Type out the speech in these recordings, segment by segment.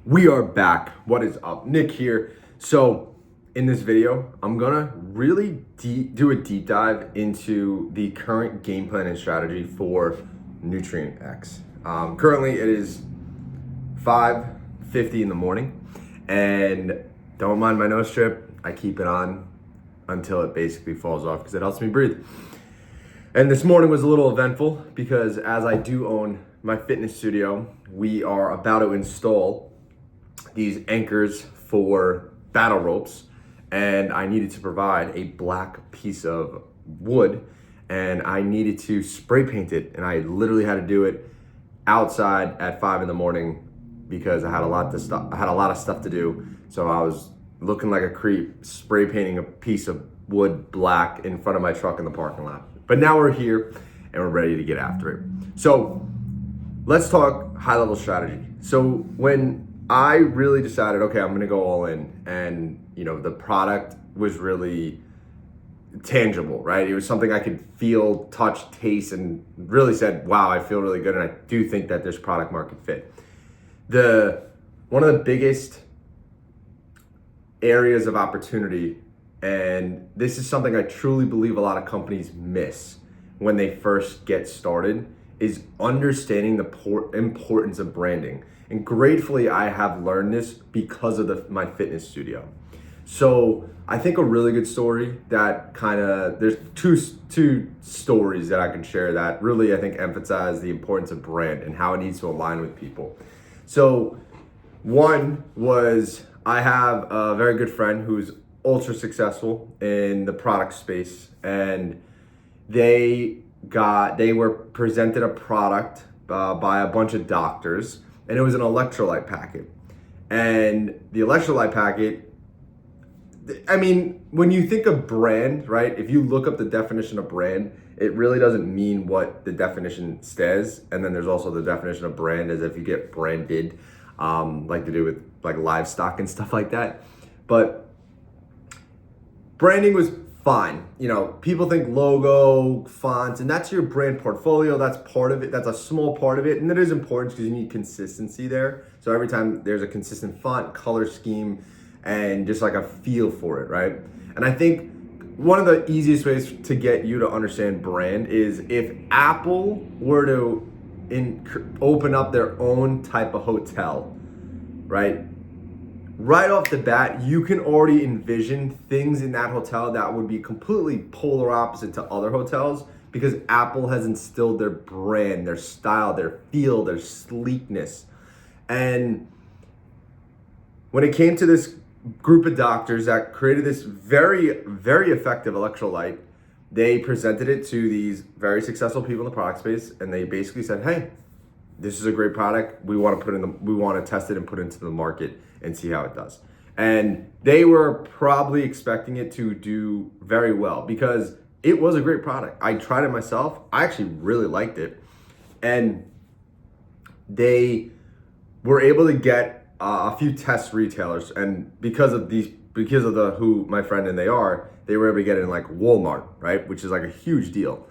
We are back. What is up? Nick here. So in this video, I'm gonna really do a deep dive into the current game plan and strategy for NutrientX. Currently it is 5:50 in the morning, and don't mind my nose strip. I keep it on until it basically falls off because it helps me breathe. And this morning was a little eventful because as I do own my fitness studio, we are about to install these anchors for battle ropes, and I needed to provide a black piece of wood, and I needed to spray paint it, and I literally had to do it outside at 5 in the morning because I had a lot of stuff to do. So I was looking like a creep spray painting a piece of wood black in front of my truck in the parking lot. But now we're here and we're ready to get after it. So let's talk high level strategy. So when I really decided, okay, I'm gonna go all in, and the product was really tangible, right? It was something I could feel, touch, taste, and really said, wow, I feel really good, and I do think that there's product market fit. One of the biggest areas of opportunity, and this is something I truly believe a lot of companies miss when they first get started, is understanding the importance of branding. And gratefully, I have learned this because of my fitness studio. So I think a really good story that there's two stories that I can share that really, I think, emphasize the importance of brand and how it needs to align with people. So one was, I have a very good friend who's ultra successful in the product space, and they were presented a product by a bunch of doctors, and it was an electrolyte packet. And the electrolyte packet, I mean, when you think of brand, right? If you look up the definition of brand, it really doesn't mean what the definition says. And then there's also the definition of brand as if you get branded, like to do with like livestock and stuff like that. But branding was fine. People think logo, fonts, and that's your brand portfolio. That's part of it. That's a small part of it. And it is important because you need consistency there. So every time there's a consistent font, color scheme, and just like a feel for it, right? And I think one of the easiest ways to get you to understand brand is if Apple were to open up their own type of hotel, right? Right off the bat, you can already envision things in that hotel that would be completely polar opposite to other hotels because Apple has instilled their brand, their style, their feel, their sleekness. And when it came to this group of doctors that created this very, very effective electrolyte, they presented it to these very successful people in the product space, and they basically said, hey, this is a great product. We want to test it and put it into the market and see how it does. And they were probably expecting it to do very well because it was a great product. I tried it myself. I actually really liked it. And they were able to get a few test retailers, and because of who my friend and they were able to get it in like Walmart, right? Which is like a huge deal.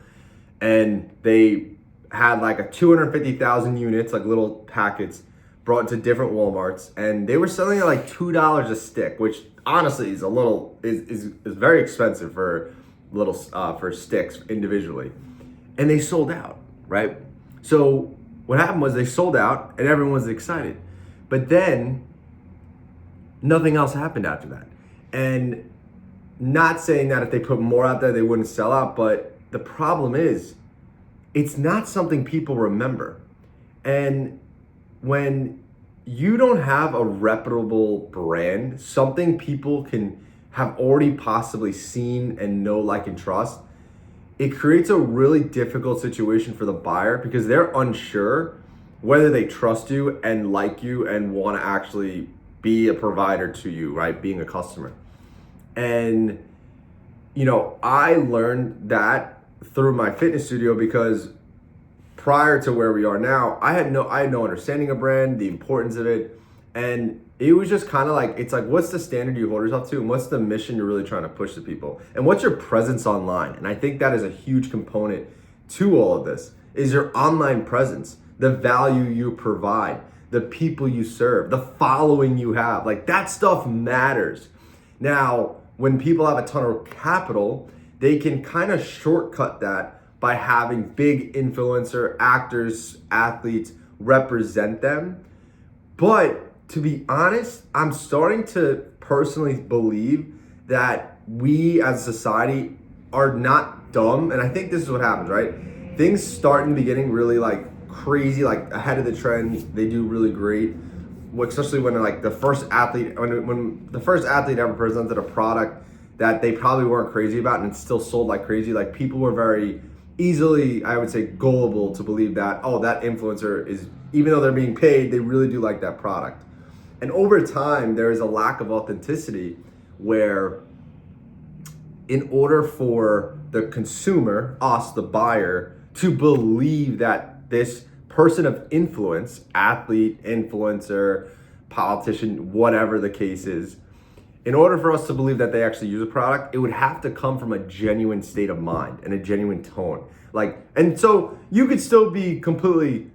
And they had like a 250,000 units, like little packets, brought to different Walmarts, and they were selling at like $2 a stick, which honestly is is very expensive for for sticks individually. And they sold out, right? So what happened was they sold out and everyone was excited. But then nothing else happened after that. And not saying that if they put more out there, they wouldn't sell out, but the problem is it's not something people remember. And when you don't have a reputable brand, something people can have already possibly seen and know, like, and trust, it creates a really difficult situation for the buyer because they're unsure whether they trust you and like you and want to actually be a provider to you, right? Being a customer. And, I learned that through my fitness studio because prior to where we are now, I had no understanding of brand, the importance of it. And it was just kind of like, it's like, what's the standard you hold yourself to? And what's the mission you're really trying to push to people? And what's your presence online? And I think that is a huge component to all of this, is your online presence, the value you provide, the people you serve, the following you have. Like that stuff matters. Now, when people have a ton of capital, they can kind of shortcut that by having big influencer actors, athletes represent them. But to be honest, I'm starting to personally believe that we as a society are not dumb. And I think this is what happens, right? Things start in the beginning really like crazy, like ahead of the trend. They do really great, especially when like the first athlete, when the first athlete ever presented a product that they probably weren't crazy about and it still sold like crazy. Like people were very easily, I would say, gullible to believe that, oh, that influencer is, even though they're being paid, they really do like that product. And over time, there is a lack of authenticity where in order for the consumer, us, the buyer, to believe that this person of influence, athlete, influencer, politician, whatever the case is, in order for us to believe that they actually use a product, it would have to come from a genuine state of mind and a genuine tone. And so you could still be completely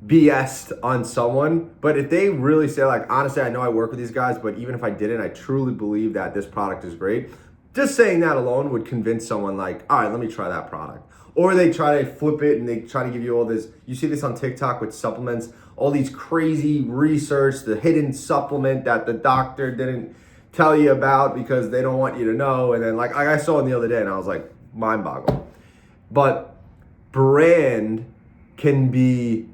BS'd on someone, but if they really say like, honestly, I know I work with these guys, but even if I didn't, I truly believe that this product is great. Just saying that alone would convince someone like, all right, let me try that product. Or they try to flip it and they try to give you all this, you see this on TikTok with supplements, all these crazy research, the hidden supplement that the doctor didn't tell you about because they don't want you to know. And then like I saw it the other day and I was like, mind boggled. But brand can be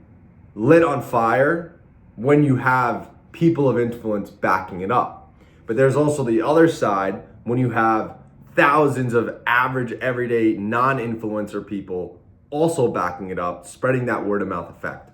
lit on fire when you have people of influence backing it up. But there's also the other side when you have thousands of average, everyday, non-influencer people also backing it up, spreading that word of mouth effect.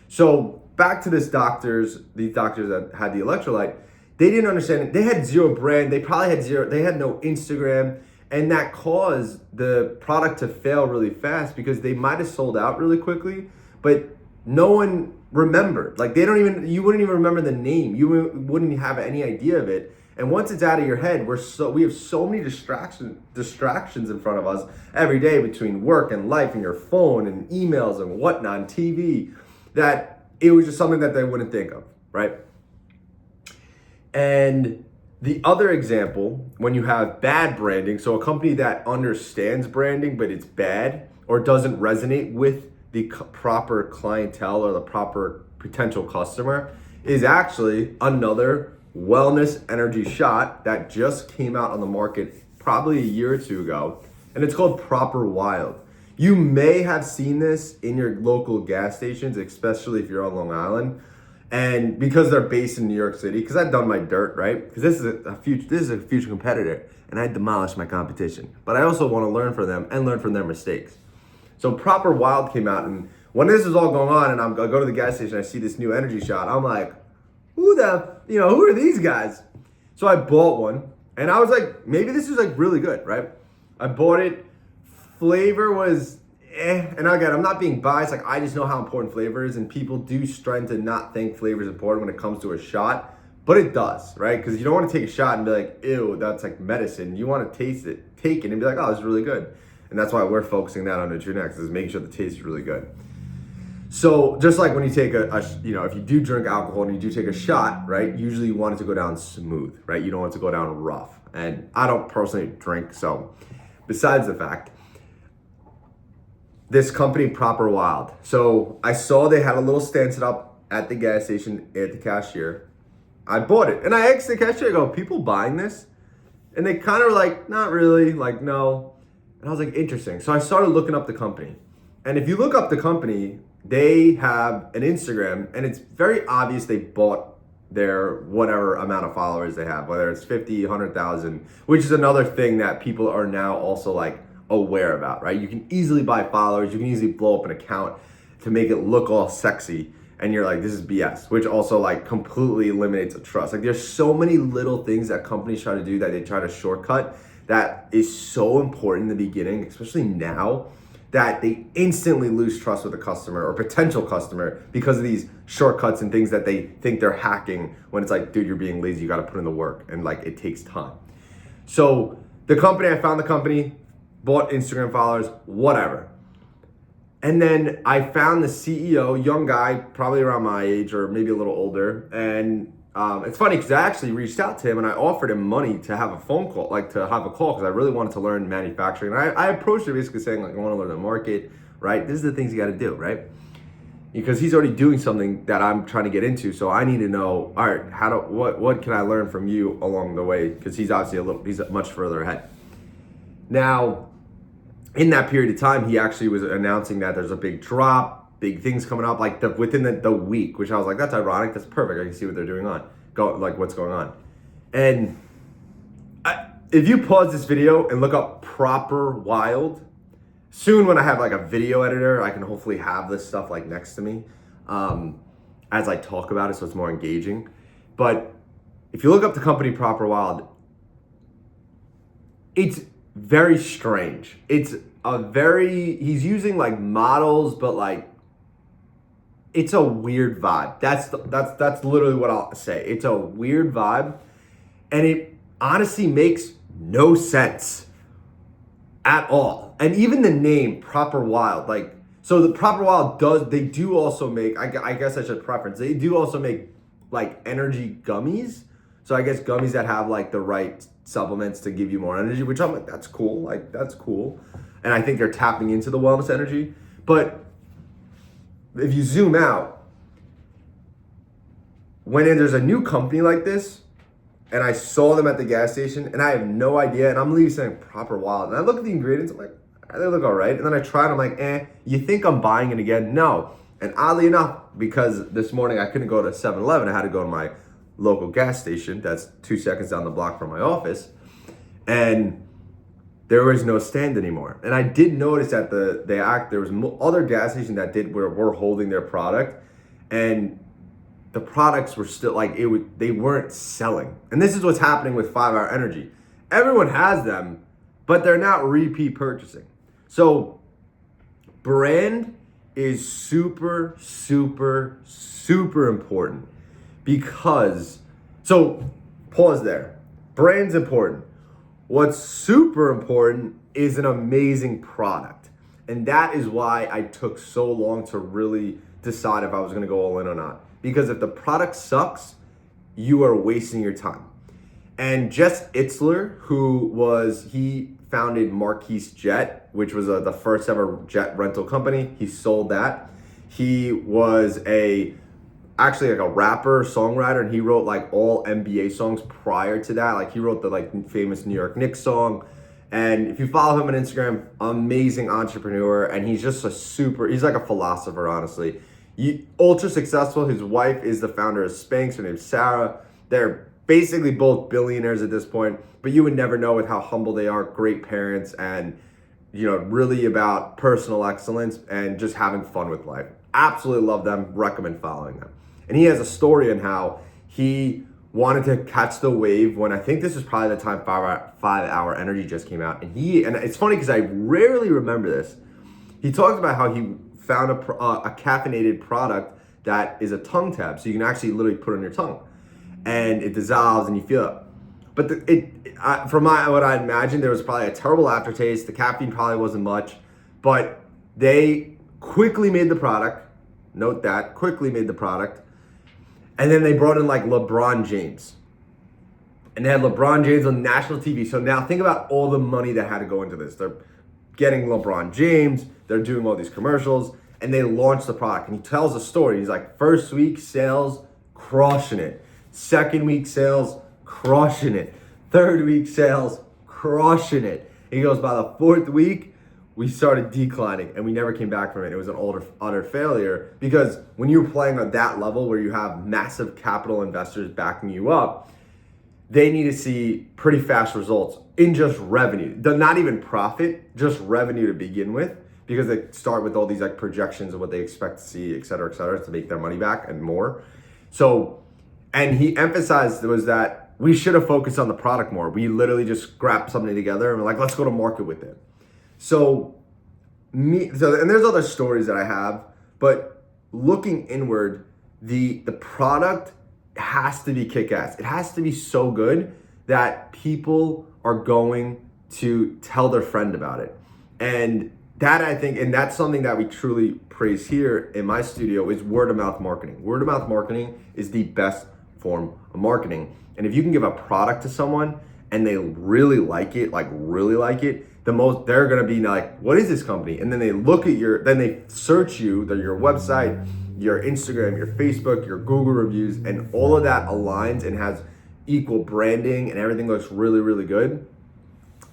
So back to these doctors that had the electrolyte, they didn't understand it. They had zero brand. They had no Instagram. And that caused the product to fail really fast because they might have sold out really quickly, but no one remembered. Like you wouldn't even remember the name. You wouldn't have any idea of it. And once it's out of your head, we have so many distractions in front of us every day between work and life and your phone and emails and whatnot, and TV, that it was just something that they wouldn't think of, right? And the other example, when you have bad branding, so a company that understands branding, but it's bad or doesn't resonate with the proper clientele or the proper potential customer, is actually another wellness energy shot that just came out on the market probably a year or two ago, and it's called Proper Wild. You may have seen this in your local gas stations, especially if you're on Long Island, and because they're based in New York City, because I've done my dirt, right? Because this is a future competitor, and I demolished my competition. But I also want to learn from them and learn from their mistakes. So Proper Wild came out, and when this is all going on, and I go to the gas station, I see this new energy shot, I'm like, who are these guys? So I bought one, and I was like, maybe this is like really good, right? I bought it. Flavor was and again, I'm not being biased. Like I just know how important flavor is, and people do struggle to not think flavor is important when it comes to a shot, but it does, right? Because you don't want to take a shot and be like, ew, that's like medicine. You want to taste it, take it, and be like, oh, this is really good. And that's why we're focusing that on NutrientX, is making sure the taste is really good. So just like when you take if you do drink alcohol and you do take a shot, right? Usually you want it to go down smooth, right? You don't want it to go down rough. And I don't personally drink, so besides the fact, this company, Proper Wild. So I saw they had a little stand set up at the gas station at the cashier. I bought it. And I asked the cashier, I go, people buying this? And they kind of were like, not really, like, no. And I was like, interesting. So I started looking up the company. And if you look up the company, they have an Instagram, and it's very obvious they bought their whatever amount of followers they have, whether it's 50, 100,000, which is another thing that people are now also like aware about, right? You can easily buy followers, you can easily blow up an account to make it look all sexy, and you're like, this is BS, which also like completely eliminates the trust. Like there's so many little things that companies try to do that they try to shortcut that is so important in the beginning, especially now, that they instantly lose trust with a customer or potential customer because of these shortcuts and things that they think they're hacking, when it's like, dude, you're being lazy, you gotta put in the work, and like it takes time. So the company, I found the company, bought Instagram followers, whatever. And then I found the CEO, young guy, probably around my age or maybe a little older. And it's funny because I actually reached out to him and I offered him money to have a phone call, like to have a call, because I really wanted to learn manufacturing. And I approached it basically saying, like, I want to learn the market, right? This is the things you got to do, right? Because he's already doing something that I'm trying to get into. So I need to know, all right, what can I learn from you along the way? Because he's obviously he's much further ahead. Now, in that period of time, he actually was announcing that there's a big drop, big things coming up, like within the week, which I was like, that's ironic, that's perfect. I can see what they're doing like what's going on. And if you pause this video and look up Proper Wild, soon when I have like a video editor, I can hopefully have this stuff like next to me as I talk about it, so it's more engaging. But if you look up the company Proper Wild, it's very strange. He's using like models, but like it's a weird vibe. That's literally what I'll say. It's a weird vibe, and it honestly makes no sense at all. And even the name Proper Wild, like, so the Proper Wild they do also make, I guess I should preference, they do also make like energy gummies. So I guess gummies that have like the right supplements to give you more energy, which I'm like, that's cool. Like, that's cool. And I think they're tapping into the wellness energy. But if you zoom out, when there's a new company like this, and I saw them at the gas station, and I have no idea, and I'm leaving saying Proper Wild, and I look at the ingredients, I'm like, they look all right. And then I try it, I'm like, you think I'm buying it again? No. And oddly enough, because this morning I couldn't go to 7-Eleven, I had to go to my local gas station that's 2 seconds down the block from my office, and there was no stand anymore. And I did notice that there was other gas stations that were holding their product, and the products were still like they weren't selling. And this is what's happening with 5-Hour Energy. Everyone has them, but they're not repeat purchasing. So brand is super, super, super important. Because, so pause there. Brand's important. What's super important is an amazing product. And that is why I took so long to really decide if I was gonna go all in or not. Because if the product sucks, you are wasting your time. And Jess Itzler, he founded Marquise Jet, which was the first ever jet rental company. He sold that. He was actually like a rapper, songwriter, and he wrote like all NBA songs prior to that. Like he wrote the like famous New York Knicks song. And if you follow him on Instagram, amazing entrepreneur, and he's just he's like a philosopher, honestly. Ultra successful. His wife is the founder of Spanx. Her name's Sarah. They're basically both billionaires at this point, but you would never know with how humble they are, great parents, and really about personal excellence and just having fun with life. Absolutely love them, recommend following them. And he has a story on how he wanted to catch the wave when I think this was probably the time 5-Hour Energy just came out. And it's funny because I rarely remember this. He talked about how he found a caffeinated product that is a tongue tab. So you can actually literally put it on your tongue and it dissolves and you feel it. But from what I imagined, there was probably a terrible aftertaste. The caffeine probably wasn't much, but they quickly made the product. Note that, quickly made the product. And then they brought in like LeBron James. And they had LeBron James on national TV. So now think about all the money that had to go into this. They're getting LeBron James. They're doing all these commercials. And they launched the product. And he tells a story. He's like, first week sales, crushing it. Second week sales, crushing it. Third week sales, crushing it. He goes, by the fourth week, we started declining and we never came back from it. It was an utter failure because when you're playing at that level where you have massive capital investors backing you up, they need to see pretty fast results in just revenue. Not even profit, just revenue to begin with, because they start with all these like projections of what they expect to see, et cetera, to make their money back and more. So, and he emphasized was that we should have focused on the product more. We literally just scrapped something together and we're like, let's go to market with it. So and there's other stories that I have, but looking inward, the product has to be kick-ass. It has to be so good that people are going to tell their friend about it. And that I think, and that's something that we truly praise here in my studio, is word of mouth marketing. Word of mouth marketing is the best form of marketing. And if you can give a product to someone and they really like it, they're gonna be like, what is this company? And then they look at then they search your website, your Instagram, your Facebook, your Google reviews, and all of that aligns and has equal branding and everything looks really, really good.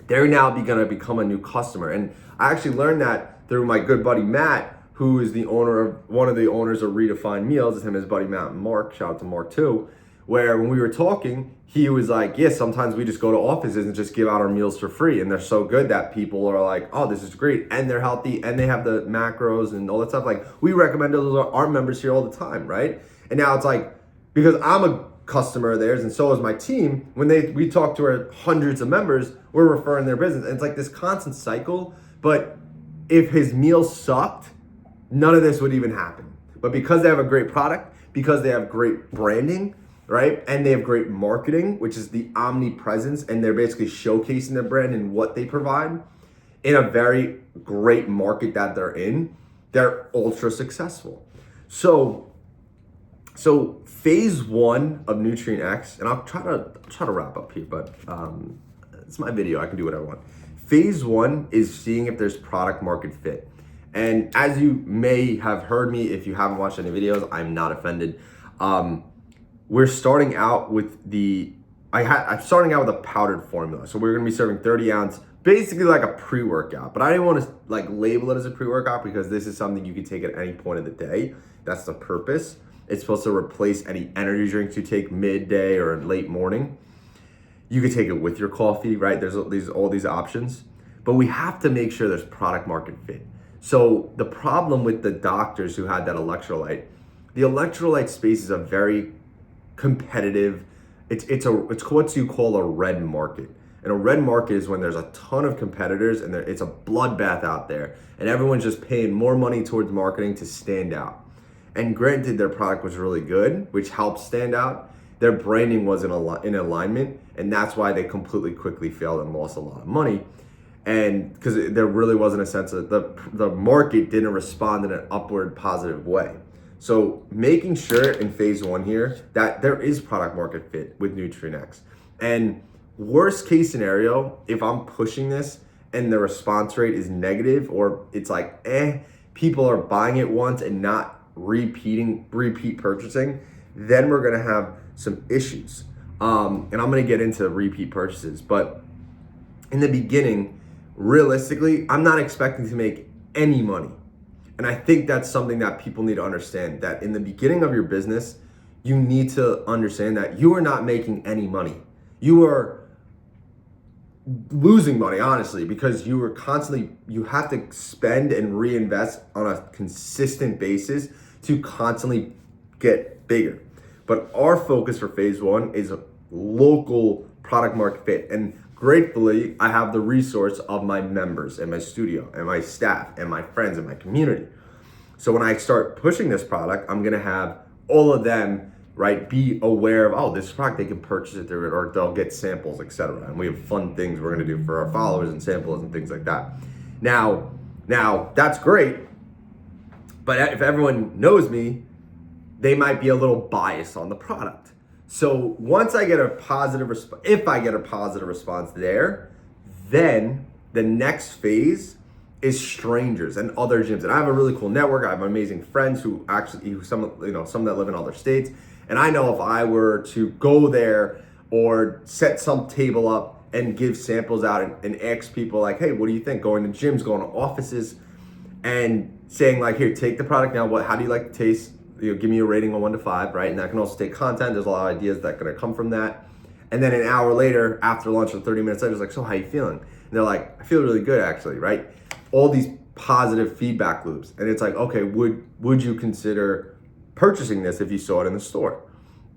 They're now gonna become a new customer. And I actually learned that through my good buddy Matt, who is one of the owners of Redefined Meals. It's him and his buddy Matt and Mark. Shout out to Mark too. Where when we were talking, he was like, yeah, sometimes we just go to offices and just give out our meals for free. And they're so good that people are like, oh, this is great. And they're healthy and they have the macros and all that stuff. Like, we recommend those to our members here all the time, right? And now it's like, because I'm a customer of theirs and so is my team, when we talk to our hundreds of members, we're referring their business. And it's like this constant cycle. But if his meals sucked, none of this would even happen. But because they have a great product, because they have great branding, right? And they have great marketing, which is the omnipresence, and they're basically showcasing their brand and what they provide in a very great market that they're in, they're ultra successful. So phase one of NutrientX, and I'll try to wrap up here, but it's my video, I can do whatever I want. Phase one is seeing if there's product market fit. And as you may have heard me, if you haven't watched any videos, I'm not offended. We're starting out with I'm starting out with a powdered formula. So we're gonna be serving 30 ounce, basically like a pre-workout. But I didn't want to like label it as a pre-workout because this is something you can take at any point of the day. That's the purpose. It's supposed to replace any energy drinks you take midday or late morning. You could take it with your coffee, right? There's all these options. But we have to make sure there's product market fit. So the problem with the doctors who had that electrolyte, the electrolyte space is a very competitive, it's what you call a red market. And a red market is when there's a ton of competitors and it's a bloodbath out there and everyone's just paying more money towards marketing to stand out. And granted, their product was really good, which helped stand out. Their branding wasn't in alignment, and that's why they quickly failed and lost a lot of money. And because there really wasn't a sense of the market didn't respond in an upward positive way. So making sure in phase one here that there is product market fit with NutrientX. And worst case scenario, if I'm pushing this and the response rate is negative, or it's like, people are buying it once and not repeat purchasing, then we're gonna have some issues. And I'm gonna get into repeat purchases, but in the beginning, realistically, I'm not expecting to make any money. And I think that's something that people need to understand, that in the beginning of your business, you need to understand that you are not making any money. You are losing money, honestly, because you have to spend and reinvest on a consistent basis to constantly get bigger. But our focus for phase one is a local product market fit. And gratefully, I have the resource of my members and my studio and my staff and my friends and my community. So when I start pushing this product, I'm gonna have all of them, right, be aware of, oh, this product, they can purchase it through it, or they'll get samples, etc. And we have fun things we're gonna do for our followers and samples and things like that. Now that's great, but if everyone knows me, they might be a little biased on the product. So once I get a positive response, if I get a positive response there, then the next phase is strangers and other gyms. And I have a really cool network. I have amazing friends some that live in other states. And I know if I were to go there or set some table up and give samples out and ask people like, hey, what do you think? Going to gyms, going to offices, and saying like, here, take the product now. How do you like the taste? Give me a rating on 1 to 5, right? And that can also take content. There's a lot of ideas that are gonna come from that. And then an hour later, after lunch or 30 minutes later, it's like, so how you feeling? And they're like, I feel really good actually, right? All these positive feedback loops. And it's like, okay, would you consider purchasing this if you saw it in the store?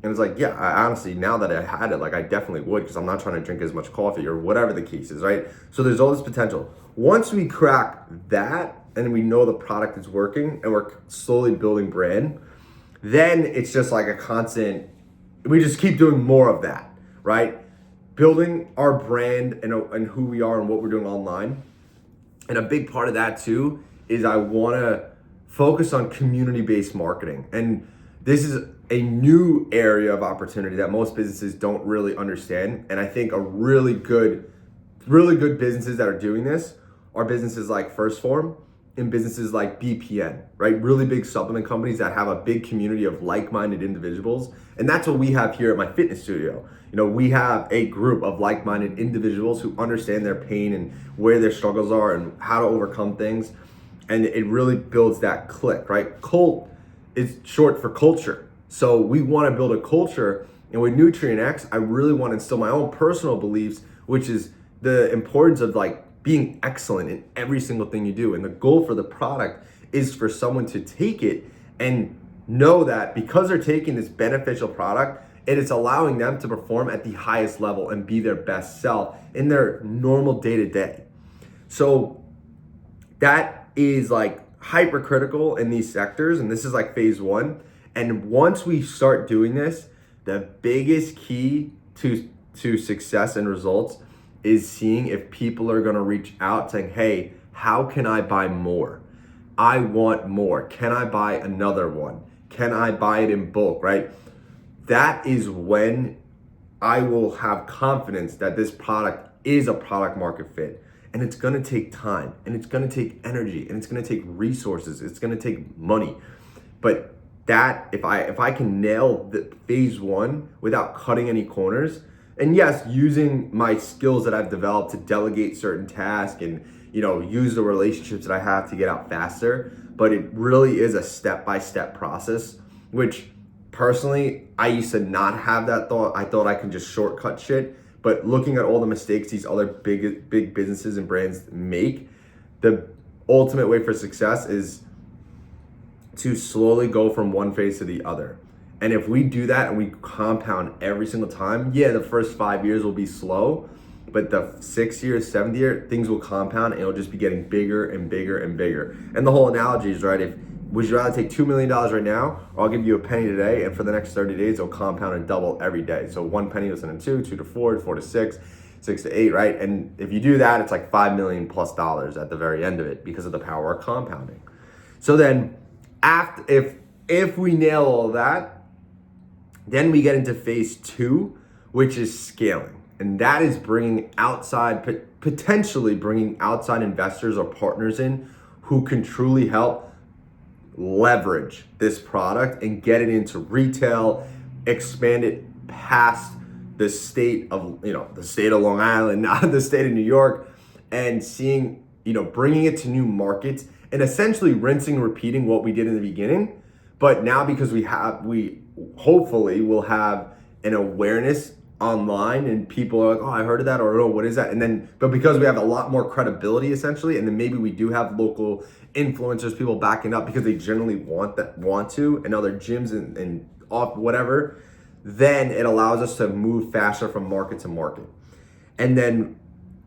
And it's like, yeah, I honestly, now that I had it, like I definitely would, because I'm not trying to drink as much coffee or whatever the case is, right? So there's all this potential. Once we crack that and we know the product is working and we're slowly building brand, then it's just like a constant, we just keep doing more of that, right? Building our brand and who we are and what we're doing online. And a big part of that too is I want to focus on community-based marketing. And this is a new area of opportunity that most businesses don't really understand. And I think a really good businesses that are doing this are businesses like First Form and businesses like BPN, right? Really big supplement companies that have a big community of like-minded individuals. And that's what we have here at my fitness studio. We have a group of like-minded individuals who understand their pain and where their struggles are and how to overcome things. And it really builds that clique, right? Cult is short for culture. So we want to build a culture. And with NutrientX, I really want to instill my own personal beliefs, which is the importance of being excellent in every single thing you do. And the goal for the product is for someone to take it and know that because they're taking this beneficial product, it is allowing them to perform at the highest level and be their best self in their normal day-to-day. So that is hypercritical in these sectors, and this is phase one. And once we start doing this, the biggest key to success and results is seeing if people are gonna reach out saying, hey, how can I buy more? I want more. Can I buy another one? Can I buy it in bulk, right? That is when I will have confidence that this product is a product market fit. And it's gonna take time, and it's gonna take energy, and it's gonna take resources, it's gonna take money. But that, if I can nail the phase one without cutting any corners, and yes, using my skills that I've developed to delegate certain tasks and use the relationships that I have to get out faster, but it really is a step-by-step process, which personally, I used to not have that thought. I thought I could just shortcut shit. But looking at all the mistakes these other big businesses and brands make, the ultimate way for success is to slowly go from one phase to the other. And if we do that and we compound every single time, yeah, the first 5 years will be slow, but the 6th year, 7th year, things will compound and it'll just be getting bigger and bigger and bigger. And the whole analogy is, right, would you rather take $2 million right now, or I'll give you a penny today, and for the next 30 days, it'll compound and double every day. So 1 penny goes into 2, 2 to 4, 4 to 6, 6 to 8, right? And if you do that, it's $5 million plus at the very end of it because of the power of compounding. So then, if we nail all that, then we get into phase two, which is scaling. And that is potentially bringing outside investors or partners in who can truly help leverage this product and get it into retail, expand it past the state of Long Island, not the state of New York, and seeing, bringing it to new markets and essentially rinsing and repeating what we did in the beginning. But now because we hopefully will have an awareness online and people are like, oh, I heard of that, or oh, what is that? But because we have a lot more credibility essentially, and then maybe we do have local influencers, people backing up because they generally want to, and other gyms and off whatever, then it allows us to move faster from market to market. And then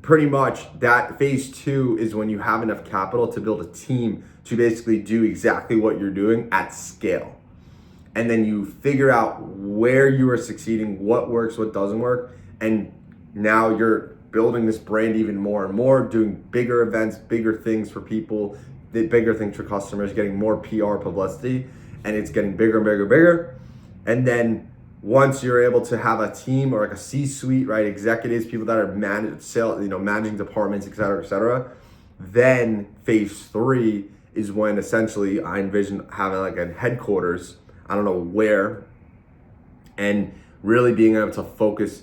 pretty much that phase two is when you have enough capital to build a team to basically do exactly what you're doing at scale. And then you figure out where you are succeeding, what works, what doesn't work. And now you're building this brand even more and more, doing bigger events, bigger things for people, bigger things for customers, getting more PR publicity, and it's getting bigger and bigger and bigger. And then once you're able to have a team or a C-suite, right, executives, people that are managing departments, et cetera, then phase three is when essentially I envision having a headquarters, I don't know where, and really being able to focus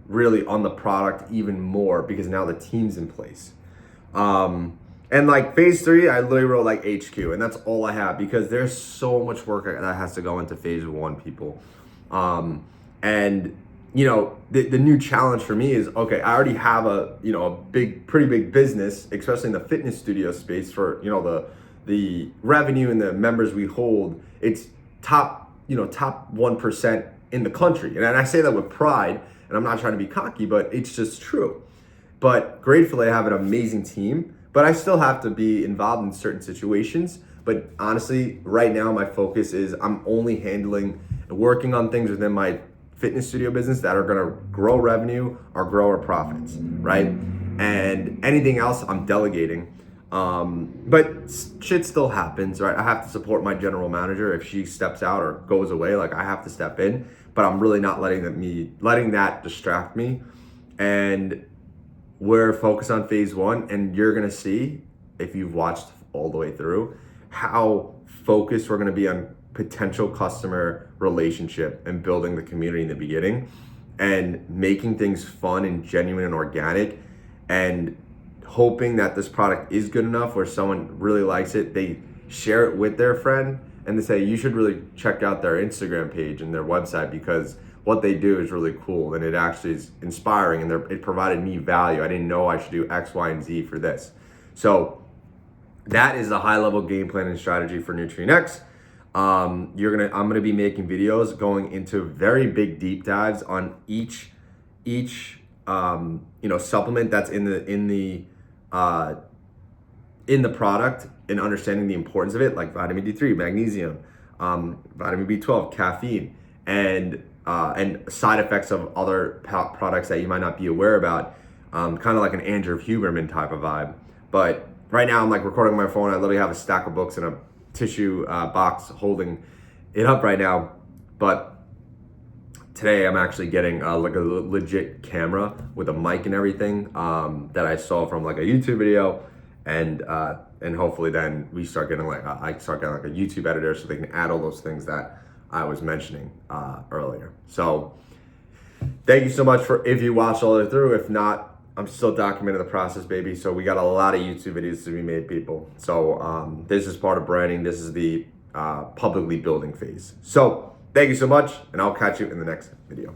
really on the product even more because now the team's in place. And phase three, I literally wrote HQ, and that's all I have because there's so much work that has to go into phase one, people. And the new challenge for me is, okay, I already have a pretty big business, especially in the fitness studio space for the revenue and the members we hold. It's top 1% in the country, and I say that with pride, and I'm not trying to be cocky, but it's just true. But gratefully, I have an amazing team. But I still have to be involved in certain situations. But honestly, right now, my focus is I'm only handling and working on things within my fitness studio business that are gonna grow revenue or grow our profits, right? And anything else, I'm delegating. But shit still happens, right? I have to support my general manager. If she steps out or goes away, like I have to step in, but I'm really not letting that distract me. And we're focused on phase one, and you're gonna see, if you've watched all the way through, how focused we're gonna be on potential customer relationship and building the community in the beginning and making things fun and genuine and organic, and hoping that this product is good enough where someone really likes it, they share it with their friend, and they say, you should really check out their Instagram page and their website, because what they do is really cool and it actually is inspiring, and it provided me value. I didn't know I should do X, Y, and Z for this. So that is the high level game plan and strategy for NutrientX. I'm gonna be making videos going into very big deep dives on each supplement that's in the product, and understanding the importance of it, like vitamin D3, magnesium, vitamin B12, caffeine, and side effects of other products that you might not be aware about, kind of like an Andrew Huberman type of vibe. But right now I'm like recording on my phone. I literally have a stack of books in a tissue box holding it up right now. But today I'm actually getting like a legit camera with a mic and everything, that I saw from like a YouTube video, and hopefully then I start getting like a YouTube editor so they can add all those things that I was mentioning earlier. So thank you so much if you watched all the way through. If not, I'm still documenting the process, baby. So we got a lot of YouTube videos to be made, people. So this is part of branding. This is the publicly building phase. So thank you so much, and I'll catch you in the next video.